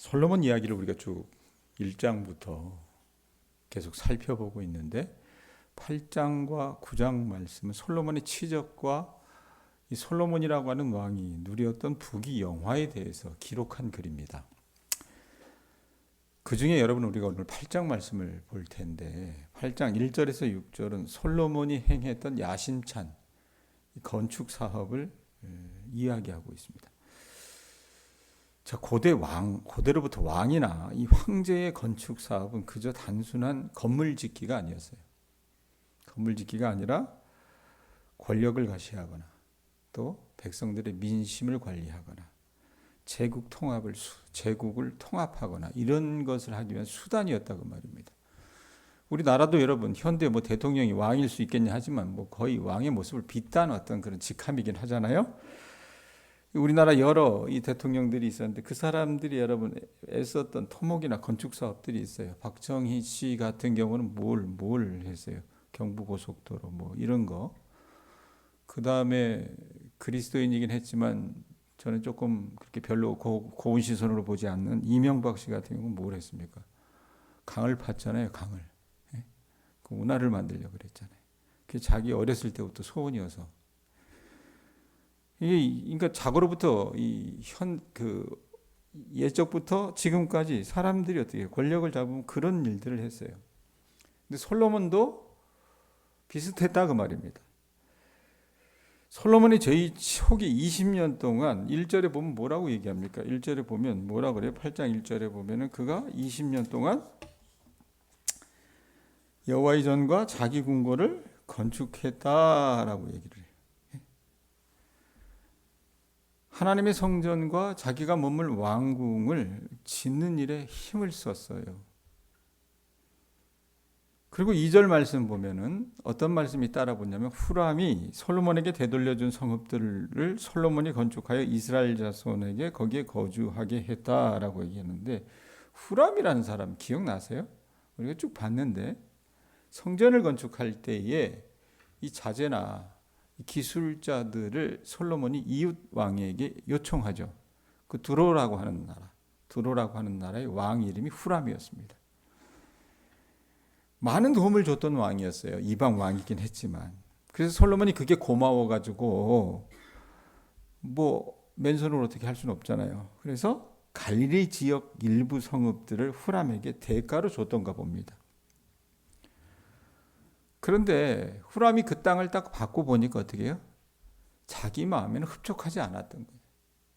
솔로몬 이야기를 우리가 쭉 1장부터 계속 살펴보고 있는데 8장과 9장 말씀은 솔로몬의 치적과 이 솔로몬이라고 하는 왕이 누렸던 부귀 영화에 대해서 기록한 글입니다. 그 중에 여러분 우리가 오늘 8장 말씀을 볼 텐데 8장 1절에서 6절은 솔로몬이 행했던 야심찬 건축 사업을 이야기하고 있습니다. 자, 고대로부터 왕이나 이 황제의 건축 사업은 그저 단순한 건물 짓기가 아니었어요. 건물 짓기가 아니라 권력을 과시하거나 또 백성들의 민심을 관리하거나 제국을 통합하거나 이런 것을 하기 위한 수단이었다고 말입니다. 우리나라도 여러분 현대 대통령이 왕일 수 있겠냐 하지만 거의 왕의 모습을 비딴 어떤 그런 직함이긴 하잖아요. 우리나라 여러 이 대통령들이 있었는데 그 사람들이 여러분 애썼던 토목이나 건축 사업들이 있어요. 박정희 씨 같은 경우는 뭘 했어요? 경부고속도로 이런 거. 그 다음에 그리스도인이긴 했지만 저는 조금 그렇게 별로 고운 시선으로 보지 않는 이명박 씨 같은 경우는 뭘 했습니까? 강을 팠잖아요, 강을. 그 운하를 만들려고 그랬잖아요. 그게 자기 어렸을 때부터 소원이어서. 그러니까 자고로부터 예적부터 지금까지 사람들이 어떻게 권력을 잡으면 그런 일들을 했어요. 근데 솔로몬도 비슷했다 그 말입니다. 솔로몬이 저희 초기 20년 동안 1절에 보면 뭐라고 얘기합니까? 1절에 보면 뭐라고 그래요? 8장 1절에 보면은 그가 20년 동안 여호와의 전과 자기 궁궐을 건축했다라고 얘기를 해요. 하나님의 성전과 자기가 머물 왕궁을 짓는 일에 힘을 썼어요. 그리고 2절 말씀 보면은 어떤 말씀이 따라 붙냐면 후람이 솔로몬에게 되돌려준 성읍들을 솔로몬이 건축하여 이스라엘 자손에게 거기에 거주하게 했다라고 얘기했는데 후람이라는 사람 기억나세요? 우리가 쭉 봤는데 성전을 건축할 때에 이 자재나 기술자들을 솔로몬이 이웃 왕에게 요청하죠. 그 두로라고 하는 나라의 왕 이름이 후람이었습니다. 많은 도움을 줬던 왕이었어요. 이방 왕이긴 했지만. 그래서 솔로몬이 그게 고마워가지고 맨손으로 어떻게 할 수는 없잖아요. 그래서 갈릴리 지역 일부 성읍들을 후람에게 대가로 줬던가 봅니다. 그런데 후람이 그 땅을 딱 받고 보니까 어떻게 해요? 자기 마음에는 흡족하지 않았던 거예요.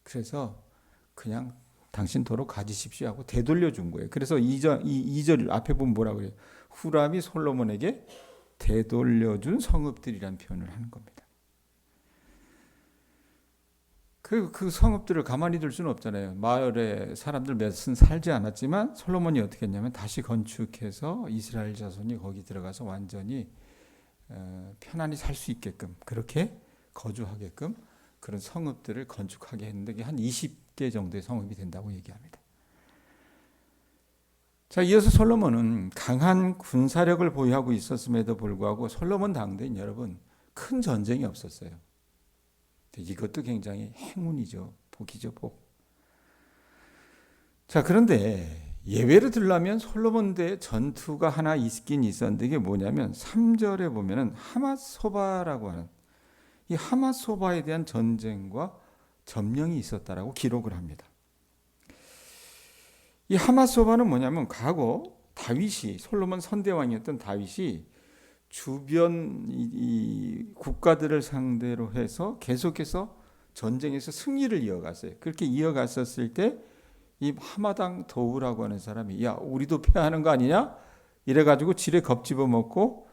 그래서 그냥 당신 도로 가지십시오 하고 되돌려 준 거예요. 그래서 2절 앞에 보면 뭐라고 그래요? 후람이 솔로몬에게 되돌려준 성읍들이라는 표현을 하는 겁니다. 그 성읍들을 가만히 둘 수는 없잖아요. 마을에 사람들 몇은 살지 않았지만 솔로몬이 어떻게 했냐면 다시 건축해서 이스라엘 자손이 거기 들어가서 완전히 편안히 살 수 있게끔 그렇게 거주하게끔 그런 성읍들을 건축하게 했는데 그게 한 20개 정도의 성읍이 된다고 얘기합니다. 자, 이어서 솔로몬은 강한 군사력을 보유하고 있었음에도 불구하고 솔로몬 당대인 여러분 큰 전쟁이 없었어요. 이것도 굉장히 행운이죠. 복이죠, 복. 자, 그런데 예외를 들라면 솔로몬 대 전투가 하나 있긴 있었는데 이게 뭐냐면 3절에 보면은 하맛소바라고 하는 이 하맛소바에 대한 전쟁과 점령이 있었다라고 기록을 합니다. 이 하맛소바는 뭐냐면 과거 솔로몬 선대왕이었던 다윗이 주변 이 국가들을 상대로 해서 계속해서 전쟁에서 승리를 이어갔어요. 그렇게 이어갔었을 때 이 하마당 도우라고 하는 사람이 야 우리도 패하는 거 아니냐? 이래가지고 지레 겁집어 먹고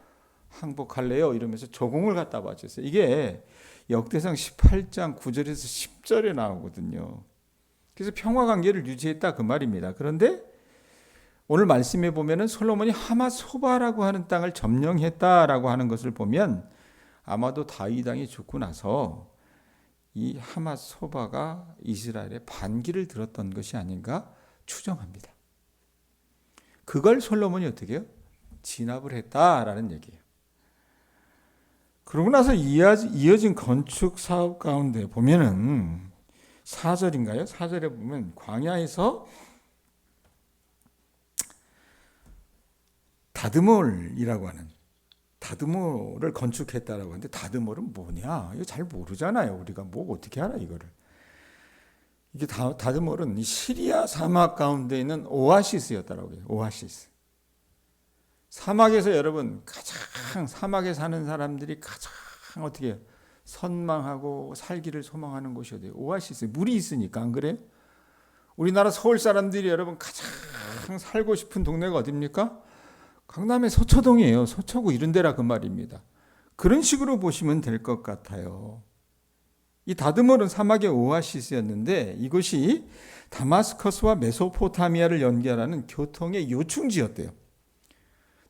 항복할래요? 이러면서 조공을 갖다 바쳤어요. 이게 역대상 18장 9절에서 10절에 나오거든요. 그래서 평화관계를 유지했다 그 말입니다. 그런데 오늘 말씀에 보면은 솔로몬이 하맛소바라고 하는 땅을 점령했다라고 하는 것을 보면 아마도 다윗 왕이 죽고 나서 이 하맛소바가 이스라엘의 반기를 들었던 것이 아닌가 추정합니다. 그걸 솔로몬이 어떻게 해요? 진압을 했다라는 얘기예요. 그러고 나서 이어진 건축 사업 가운데 보면은 4절인가요? 4절에 보면 광야에서 다드몰이라고 하는 다드몰을 건축했다라고 하는데 다드몰은 뭐냐? 이거 잘 모르잖아요. 우리가 뭐 어떻게 알아 이거를. 이게 다드몰은 이 시리아 사막 가운데 있는 오아시스였다라고 해요. 오아시스. 사막에서 여러분 가장 사막에 사는 사람들이 가장 어떻게 선망하고 살기를 소망하는 곳이 어디예요? 오아시스. 물이 있으니까 안 그래요? 우리나라 서울 사람들이 여러분 가장 살고 싶은 동네가 어디입니까? 강남의 서초동이에요. 서초구 이런 데라 그 말입니다. 그런 식으로 보시면 될 것 같아요. 이 다드몰은 사막의 오아시스였는데 이곳이 다마스커스와 메소포타미아를 연결하는 교통의 요충지였대요.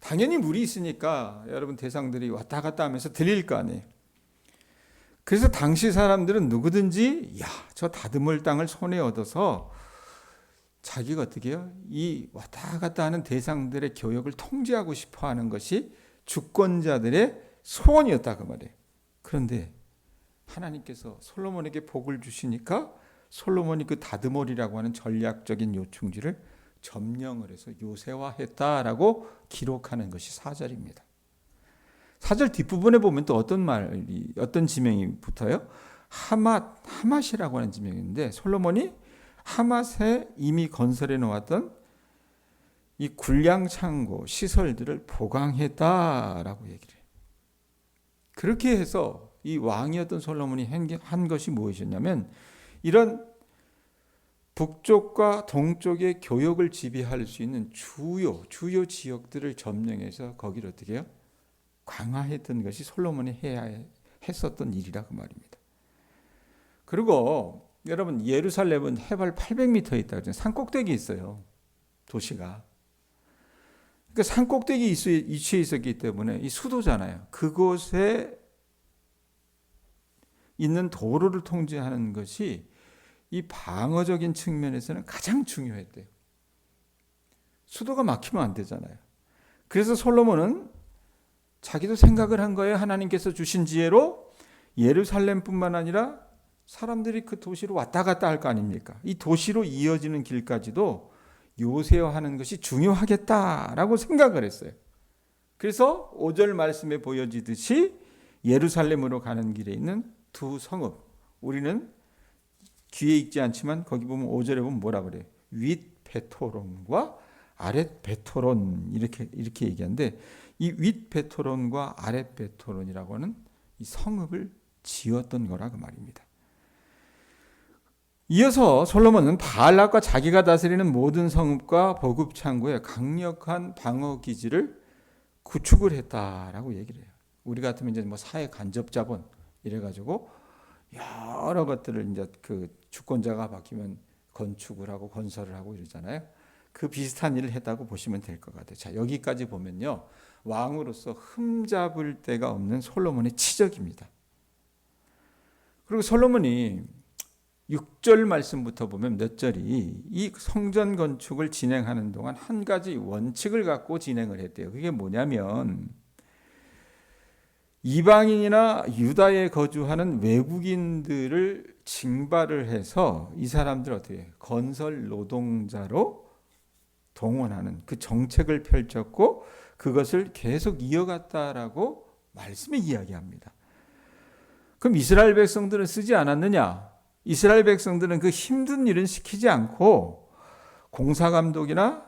당연히 물이 있으니까 여러분 대상들이 왔다 갔다 하면서 들릴 거 아니에요. 그래서 당시 사람들은 누구든지 저 다드몰 땅을 손에 얻어서 자기가 어떻게 해요? 이 왔다 갔다 하는 대상들의 교역을 통제하고 싶어 하는 것이 주권자들의 소원이었다 그 말이에요. 그런데 하나님께서 솔로몬에게 복을 주시니까 솔로몬이 그 다드몰이라고 하는 전략적인 요충지를 점령을 해서 요새화했다라고 기록하는 것이 4절입니다. 4절 뒷부분에 보면 또 어떤 지명이 붙어요? 하맛이라고 하는 지명인데 솔로몬이 하맛에 이미 건설해 놓았던 이 군량 창고 시설들을 보강했다라고 얘기를 해요. 그렇게 해서 이 왕이었던 솔로몬이 한 것이 무엇이었냐면 이런 북쪽과 동쪽의 교역을 지배할 수 있는 주요 지역들을 점령해서 거기를 어떻게 해요? 강화했던 것이 솔로몬이 했었던 일이라 그 말입니다. 그리고 여러분 예루살렘은 해발 800m에 있다고 산꼭대기 있어요. 도시가. 그러니까 산꼭대기 위치해 있었기 때문에 이 수도잖아요. 그곳에 있는 도로를 통제하는 것이 이 방어적인 측면에서는 가장 중요했대요. 수도가 막히면 안 되잖아요. 그래서 솔로몬은 자기도 생각을 한 거예요. 하나님께서 주신 지혜로 예루살렘뿐만 아니라 사람들이 그 도시로 왔다 갔다 할 거 아닙니까? 이 도시로 이어지는 길까지도 요새화하는 것이 중요하겠다라고 생각을 했어요. 그래서 5절 말씀에 보여지듯이 예루살렘으로 가는 길에 있는 두 성읍, 우리는 귀에 익지 않지만 거기 보면 5절에 보면 뭐라 그래요? 윗 베토론과 아랫 베토론 이렇게 얘기하는데 이 윗 베토론과 아랫 베토론이라고 하는 이 성읍을 지었던 거라 그 말입니다. 이어서 솔로몬은 바알락과 자기가 다스리는 모든 성읍과 보급 창고에 강력한 방어 기지를 구축을 했다라고 얘기를 해요. 우리 같으면 이제 뭐 사회 간접 자본 이래가지고 여러 것들을 이제 그 주권자가 바뀌면 건축을 하고 건설을 하고 이러잖아요. 그 비슷한 일을 했다고 보시면 될 것 같아요. 자, 여기까지 보면요. 왕으로서 흠잡을 데가 없는 솔로몬의 치적입니다. 그리고 솔로몬이 6절 말씀부터 보면 몇 절이 이 성전 건축을 진행하는 동안 한 가지 원칙을 갖고 진행을 했대요. 그게 뭐냐면 이방인이나 유다에 거주하는 외국인들을 징발을 해서 이 사람들 어떻게 건설 노동자로 동원하는 그 정책을 펼쳤고 그것을 계속 이어갔다라고 말씀에 이야기합니다. 그럼 이스라엘 백성들은 쓰지 않았느냐? 이스라엘 백성들은 그 힘든 일은 시키지 않고 공사감독이나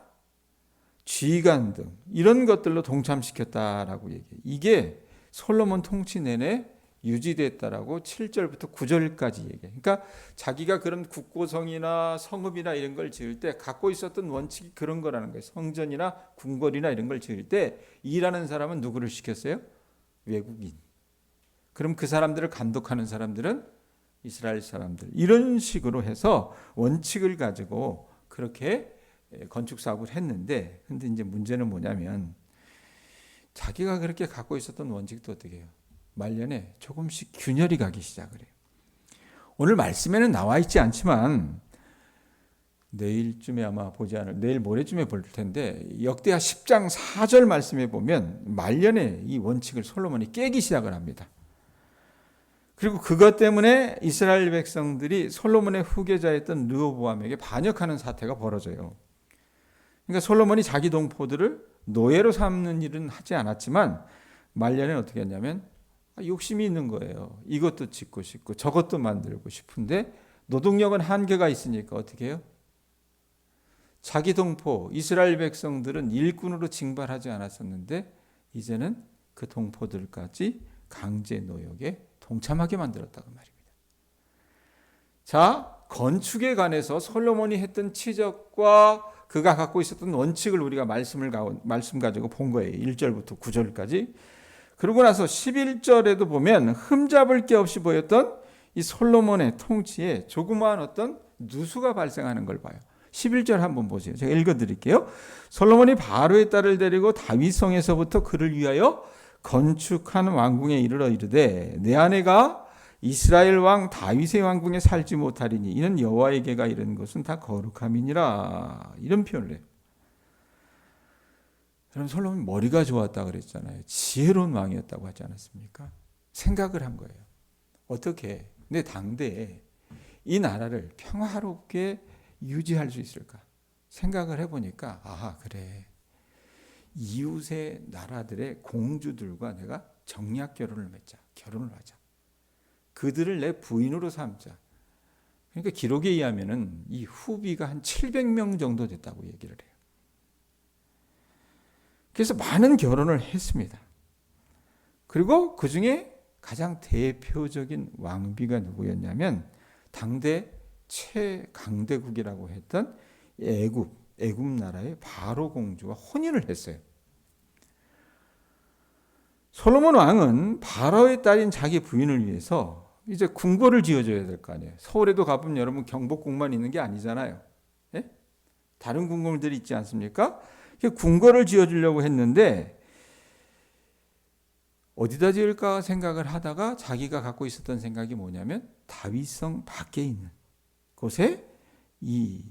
지휘관 등 이런 것들로 동참시켰다라고 얘기해요. 이게 솔로몬 통치 내내 유지됐다라고 7절부터 9절까지 얘기해요. 그러니까 자기가 그런 국고성이나 성읍이나 이런 걸 지을 때 갖고 있었던 원칙이 그런 거라는 거예요. 성전이나 궁궐이나 이런 걸 지을 때 일하는 사람은 누구를 시켰어요? 외국인. 그럼 그 사람들을 감독하는 사람들은 이스라엘 사람들. 이런 식으로 해서 원칙을 가지고 그렇게 건축 사업을 했는데, 근데 이제 문제는 뭐냐면 자기가 그렇게 갖고 있었던 원칙도 어떻게 해요? 말년에 조금씩 균열이 가기 시작을 해요. 오늘 말씀에는 나와 있지 않지만 내일쯤에 아마 보지 않을, 내일 모레쯤에 볼 텐데 역대하 10장 4절 말씀에 보면 말년에 이 원칙을 솔로몬이 깨기 시작을 합니다. 그리고 그것 때문에 이스라엘 백성들이 솔로몬의 후계자였던 르호보암에게 반역하는 사태가 벌어져요. 그러니까 솔로몬이 자기 동포들을 노예로 삼는 일은 하지 않았지만 말년에 어떻게 했냐면 욕심이 있는 거예요. 이것도 짓고 싶고 저것도 만들고 싶은데 노동력은 한계가 있으니까 어떻게 해요? 자기 동포 이스라엘 백성들은 일꾼으로 징발하지 않았었는데 이제는 그 동포들까지 강제 노역에 동참하게 만들었다고 말입니다. 자, 건축에 관해서 솔로몬이 했던 치적과 그가 갖고 있었던 원칙을 우리가 말씀 가지고 본 거예요. 1절부터 9절까지. 그러고 나서 11절에도 보면 흠잡을 게 없이 보였던 이 솔로몬의 통치에 조그마한 어떤 누수가 발생하는 걸 봐요. 11절 한번 보세요. 제가 읽어드릴게요. 솔로몬이 바로의 딸을 데리고 다윗성에서부터 그를 위하여 건축한 왕궁에 이르러 이르되 내 아내가 이스라엘 왕 다윗의 왕궁에 살지 못하리니 이는 여호와에게가 이른 것은 다 거룩함이니라. 이런 표현을 해요. 여러분 솔로몬이 머리가 좋았다 그랬잖아요. 지혜로운 왕이었다고 하지 않았습니까? 생각을 한 거예요. 어떻게 내 당대에 이 나라를 평화롭게 유지할 수 있을까? 생각을 해보니까 아하 그래. 이웃의 나라들의 공주들과 내가 정략 결혼을 맺자. 결혼을 하자. 그들을 내 부인으로 삼자. 그러니까 기록에 의하면은 이 후비가 한 700명 정도 됐다고 얘기를 해요. 그래서 많은 결혼을 했습니다. 그리고 그 중에 가장 대표적인 왕비가 누구였냐면 당대 최강대국이라고 했던 애굽 나라의 바로 공주와 혼인을 했어요. 솔로몬 왕은 바로의 딸인 자기 부인을 위해서 이제 궁궐을 지어줘야 될 거 아니에요. 서울에도 가보면 여러분 경복궁만 있는 게 아니잖아요. 예? 다른 궁궐들이 있지 않습니까? 궁궐을 지어주려고 했는데 어디다 지을까 생각을 하다가 자기가 갖고 있었던 생각이 뭐냐면 다윗성 밖에 있는 곳에 이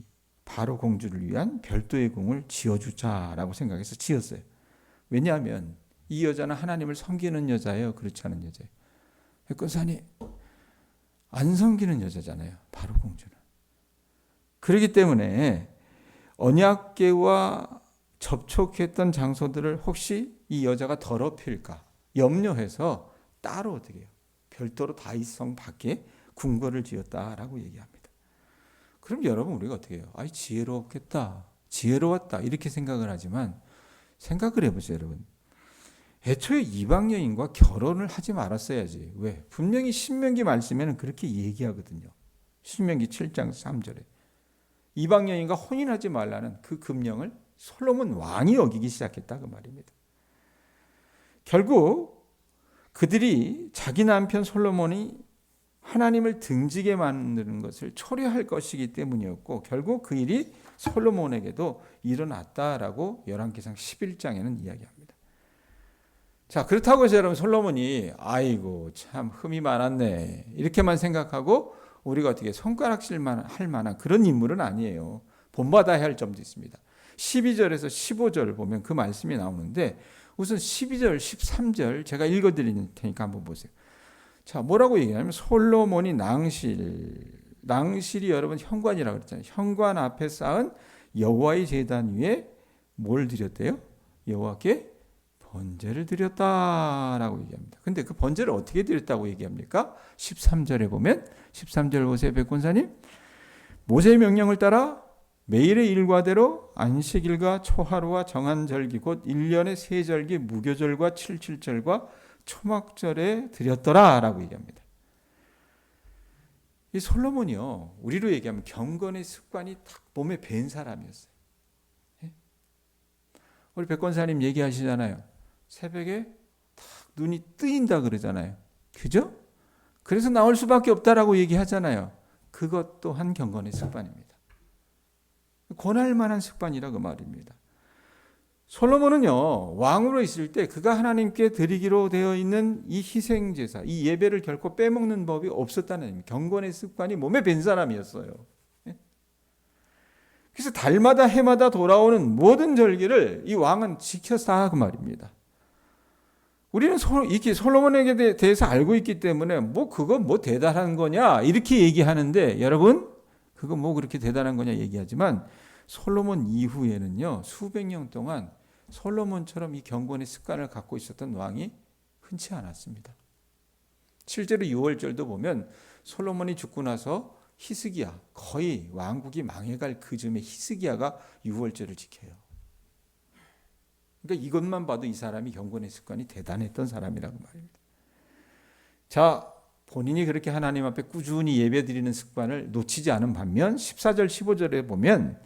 바로 공주를 위한 별도의 궁을 지어주자라고 생각해서 지었어요. 왜냐하면 이 여자는 하나님을 섬기는 여자예요. 그렇지 않은 여자예요. 백건사님 안 섬기는 여자잖아요. 바로 공주는. 그렇기 때문에 언약궤와 접촉했던 장소들을 혹시 이 여자가 더럽힐까 염려해서 따로 어떻게 해요? 별도로 다윗성 밖에 궁궐을 지었다라고 얘기합니다. 그럼 여러분 우리가 어떻게 해요? 아이 지혜로웠겠다. 지혜로웠다. 이렇게 생각을 하지만 생각을 해보세요, 여러분. 애초에 이방 여인과 결혼을 하지 말았어야지. 왜? 분명히 신명기 말씀에는 그렇게 얘기하거든요. 신명기 7장 3절에. 이방 여인과 혼인하지 말라는 그 금령을 솔로몬 왕이 어기기 시작했다 그 말입니다. 결국 그들이 자기 남편 솔로몬이 하나님을 등지게 만드는 것을 초래할 것이기 때문이었고 결국 그 일이 솔로몬에게도 일어났다라고 열왕기상 11장에는 이야기합니다. 자, 그렇다고 해서 여러분 솔로몬이 아이고 참 흠이 많았네 이렇게만 생각하고 우리가 어떻게 손가락질만 할 만한 그런 인물은 아니에요. 본받아야 할 점도 있습니다. 12절에서 15절 보면 그 말씀이 나오는데 우선 12절, 13절 제가 읽어드릴 테니까 한번 보세요. 자, 뭐라고 얘기하냐면 솔로몬이 낭실이 여러분 현관이라고 그랬잖아요. 현관 앞에 쌓은 여호와의 제단 위에 뭘 드렸대요? 여호와께 번제를 드렸다라고 얘기합니다. 근데 그 번제를 어떻게 드렸다고 얘기합니까? 13절에 보면 13절 보세요. 백권사님. 모세의 명령을 따라 매일의 일과대로 안식일과 초하루와 정한 절기 곧 1년의 세 절기 무교절과 77절과 초막절에 드렸더라라고 얘기합니다. 이 솔로몬이요. 우리로 얘기하면 경건의 습관이 딱 몸에 밴 사람이었어요. 우리 백권사님 얘기하시잖아요. 새벽에 딱 눈이 뜨인다 그러잖아요. 그죠? 그래서 나올 수밖에 없다라고 얘기하잖아요. 그것 또한 경건의 습관입니다. 권할 만한 습관이라 그 말입니다. 솔로몬은요, 왕으로 있을 때 그가 하나님께 드리기로 되어 있는 이 희생제사, 이 예배를 결코 빼먹는 법이 없었다는 의미, 경건의 습관이 몸에 밴 사람이었어요. 그래서 달마다 해마다 돌아오는 모든 절기를 이 왕은 지켰다 그 말입니다. 우리는 이렇게 솔로몬에게 대해서 알고 있기 때문에 그거 대단한 거냐 이렇게 얘기하는데 여러분 그거 그렇게 대단한 거냐 얘기하지만 솔로몬 이후에는요 수백 년 동안 솔로몬처럼 이 경건의 습관을 갖고 있었던 왕이 흔치 않았습니다. 실제로 6월절도 보면 솔로몬이 죽고 나서 히스기야, 거의 왕국이 망해갈 그 즈음에 히스기야가 6월절을 지켜요. 그러니까 이것만 봐도 이 사람이 경건의 습관이 대단했던 사람이라고 말입니다. 자, 본인이 그렇게 하나님 앞에 꾸준히 예배드리는 습관을 놓치지 않은 반면 14절 15절에 보면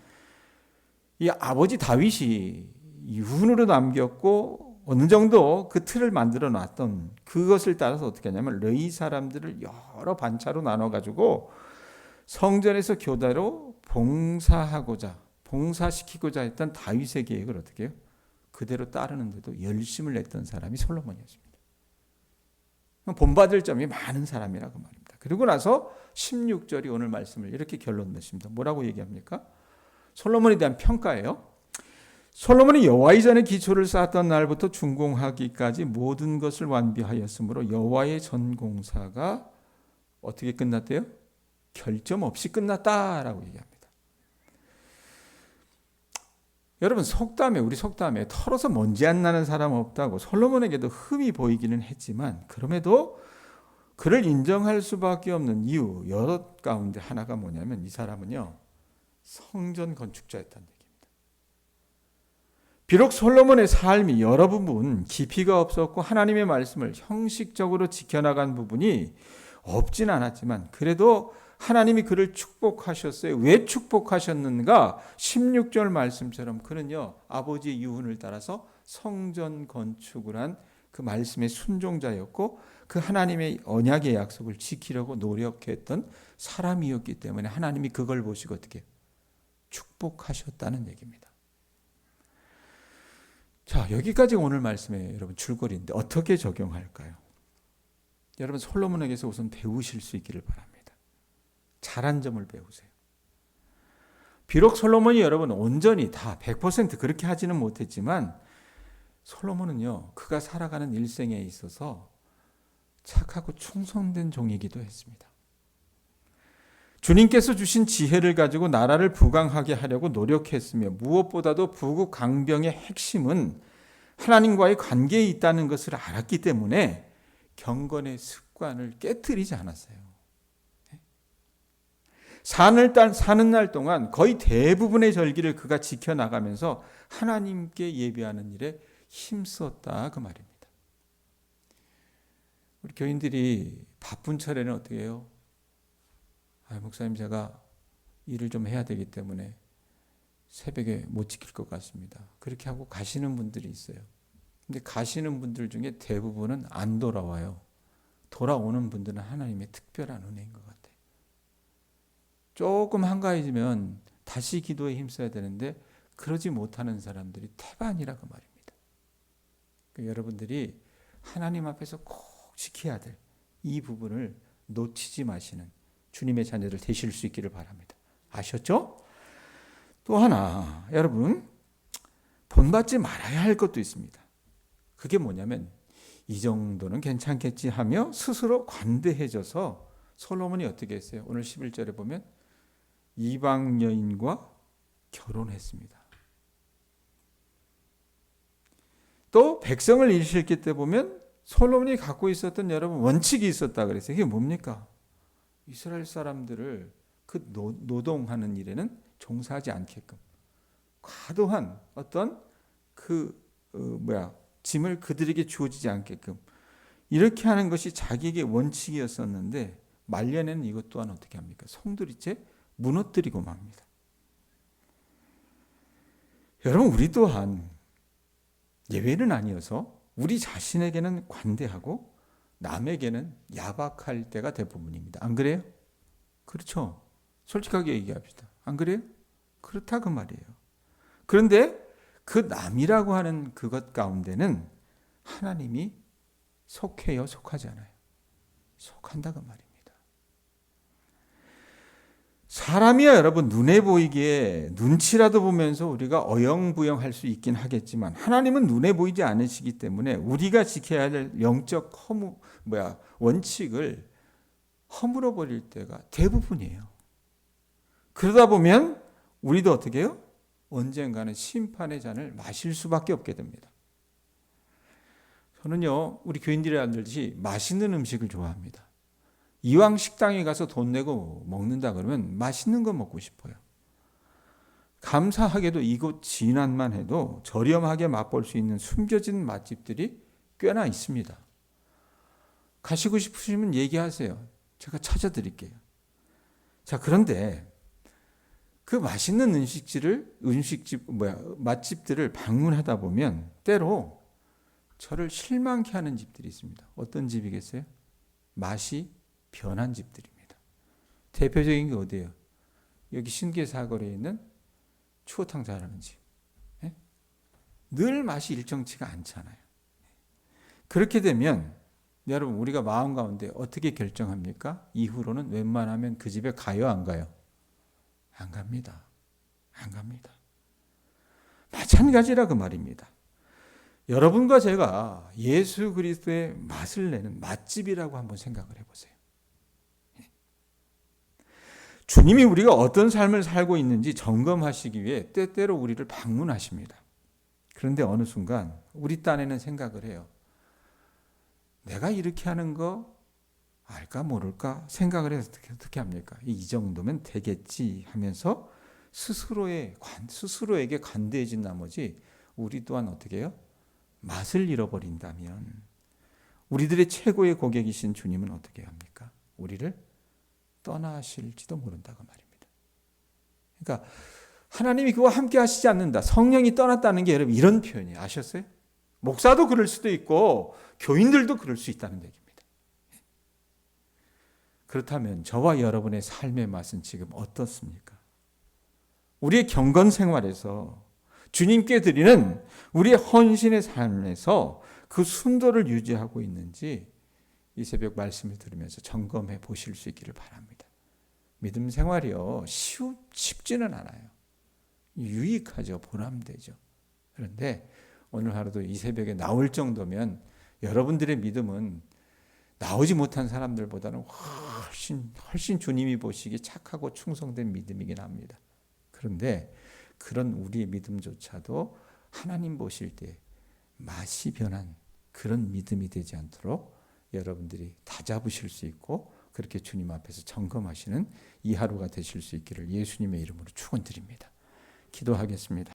이 아버지 다윗이 유훈으로 남겼고 어느 정도 그 틀을 만들어 놨던 그것을 따라서 어떻게 하냐면 레위 사람들을 여러 반차로 나눠 가지고 성전에서 교대로 봉사시키고자 했던 다윗의 계획을 어떻게 해요? 그대로 따르는데도 열심을 냈던 사람이 솔로몬이었습니다. 본받을 점이 많은 사람이라고 말입니다. 그리고 나서 16절이 오늘 말씀을 이렇게 결론 냈습니다. 뭐라고 얘기합니까? 솔로몬에 대한 평가예요. 솔로몬이 여호와의 전에 기초를 쌓았던 날부터 준공하기까지 모든 것을 완비하였으므로 여호와의 전 공사가 어떻게 끝났대요? 결점 없이 끝났다라고 얘기합니다. 여러분 우리 속담에 털어서 먼지 안 나는 사람 없다고 솔로몬에게도 흠이 보이기는 했지만 그럼에도 그를 인정할 수밖에 없는 이유 여러 가운데 하나가 뭐냐면 이 사람은요 성전 건축자였다는 얘기입니다. 비록 솔로몬의 삶이 여러 부분 깊이가 없었고 하나님의 말씀을 형식적으로 지켜나간 부분이 없진 않았지만 그래도 하나님이 그를 축복하셨어요. 왜 축복하셨는가? 16절 말씀처럼 그는요 아버지의 유훈을 따라서 성전 건축을 한 그 말씀의 순종자였고 그 하나님의 언약의 약속을 지키려고 노력했던 사람이었기 때문에 하나님이 그걸 보시고 어떻게 축복하셨다는 얘기입니다. 자, 여기까지 오늘 말씀의 여러분 줄거리인데 어떻게 적용할까요? 여러분 솔로몬에게서 우선 배우실 수 있기를 바랍니다. 잘한 점을 배우세요. 비록 솔로몬이 여러분 온전히 다 100% 그렇게 하지는 못했지만 솔로몬은요 그가 살아가는 일생에 있어서 착하고 충성된 종이기도 했습니다. 주님께서 주신 지혜를 가지고 나라를 부강하게 하려고 노력했으며 무엇보다도 부국 강병의 핵심은 하나님과의 관계에 있다는 것을 알았기 때문에 경건의 습관을 깨트리지 않았어요. 사는 날 동안 거의 대부분의 절기를 그가 지켜나가면서 하나님께 예배하는 일에 힘썼다 그 말입니다. 우리 교인들이 바쁜 철에는 어떻게 해요? 목사님 제가 일을 좀 해야 되기 때문에 새벽에 못 지킬 것 같습니다. 그렇게 하고 가시는 분들이 있어요. 근데 가시는 분들 중에 대부분은 안 돌아와요. 돌아오는 분들은 하나님의 특별한 은혜인 것 같아요. 조금 한가해지면 다시 기도에 힘써야 되는데 그러지 못하는 사람들이 태반이라고 말입니다. 여러분들이 하나님 앞에서 꼭 지켜야 될 이 부분을 놓치지 마시는 주님의 자녀들 되실 수 있기를 바랍니다. 아셨죠? 또 하나 여러분 본받지 말아야 할 것도 있습니다. 그게 뭐냐면 이 정도는 괜찮겠지 하며 스스로 관대해져서 솔로몬이 어떻게 했어요? 오늘 11절에 보면 이방 여인과 결혼했습니다. 또 백성을 일으킬 때 보면 솔로몬이 갖고 있었던 여러분 원칙이 있었다 그랬어요. 이게 뭡니까? 이스라엘 사람들을 그 노동하는 일에는 종사하지 않게끔 과도한 어떤 짐을 그들에게 주어지지 않게끔 이렇게 하는 것이 자기에게 원칙이었었는데 말년에는 이것 또한 어떻게 합니까? 송두리째 무너뜨리고 맙니다. 여러분 우리 또한 예외는 아니어서 우리 자신에게는 관대하고 남에게는 야박할 때가 대부분입니다. 안 그래요? 그렇죠. 솔직하게 얘기합시다. 안 그래요? 그렇다 그 말이에요. 그런데 그 남이라고 하는 그것 가운데는 하나님이 속해요? 속하지 않아요? 속한다 그 말입니다. 사람이야 여러분 눈에 보이기에 눈치라도 보면서 우리가 어영부영할 수 있긴 하겠지만 하나님은 눈에 보이지 않으시기 때문에 우리가 지켜야 할 영적 원칙을 허물어 버릴 때가 대부분이에요. 그러다 보면 우리도 어떻게 해요? 언젠가는 심판의 잔을 마실 수밖에 없게 됩니다. 저는요, 우리 교인들이 알듯이 맛있는 음식을 좋아합니다. 이왕 식당에 가서 돈 내고 먹는다 그러면 맛있는 거 먹고 싶어요. 감사하게도 이곳 진안만 해도 저렴하게 맛볼 수 있는 숨겨진 맛집들이 꽤나 있습니다. 가시고 싶으시면 얘기하세요. 제가 찾아드릴게요. 자, 그런데 그 맛있는 맛집들을 방문하다 보면 때로 저를 실망케 하는 집들이 있습니다. 어떤 집이겠어요? 맛이 변한 집들입니다. 대표적인 게 어디예요? 여기 신계사거리에 있는 추어탕 잘하는 집. 예? 늘 맛이 일정치가 않잖아요. 그렇게 되면 여러분, 우리가 마음 가운데 어떻게 결정합니까? 이후로는 웬만하면 그 집에 가요, 안 가요? 안 갑니다. 안 갑니다. 마찬가지라 그 말입니다. 여러분과 제가 예수 그리스도의 맛을 내는 맛집이라고 한번 생각을 해보세요. 주님이 우리가 어떤 삶을 살고 있는지 점검하시기 위해 때때로 우리를 방문하십니다. 그런데 어느 순간 우리 딴에는 생각을 해요. 내가 이렇게 하는 거 알까 모를까 생각을 해서 어떻게 합니까? 이 정도면 되겠지 하면서 스스로에게 관대해진 나머지 우리 또한 어떻게 해요? 맛을 잃어버린다면 우리들의 최고의 고객이신 주님은 어떻게 합니까? 우리를 떠나실지도 모른다고 말입니다. 그러니까 하나님이 그와 함께 하시지 않는다. 성령이 떠났다는 게 여러분 이런 표현이에요. 아셨어요? 목사도 그럴 수도 있고 교인들도 그럴 수 있다는 얘기입니다. 그렇다면 저와 여러분의 삶의 맛은 지금 어떻습니까? 우리의 경건 생활에서 주님께 드리는 우리의 헌신의 삶에서 그 순도를 유지하고 있는지 이 새벽 말씀을 들으면서 점검해 보실 수 있기를 바랍니다. 믿음 생활이요, 쉽지는 않아요. 유익하죠. 보람되죠. 그런데 오늘 하루도 이 새벽에 나올 정도면 여러분들의 믿음은 나오지 못한 사람들보다는 훨씬 주님이 보시기에 착하고 충성된 믿음이긴 합니다. 그런데 그런 우리의 믿음조차도 하나님 보실 때 맛이 변한 그런 믿음이 되지 않도록 여러분들이 다잡으실 수 있고 그렇게 주님 앞에서 점검하시는 이 하루가 되실 수 있기를 예수님의 이름으로 축원드립니다. 기도하겠습니다.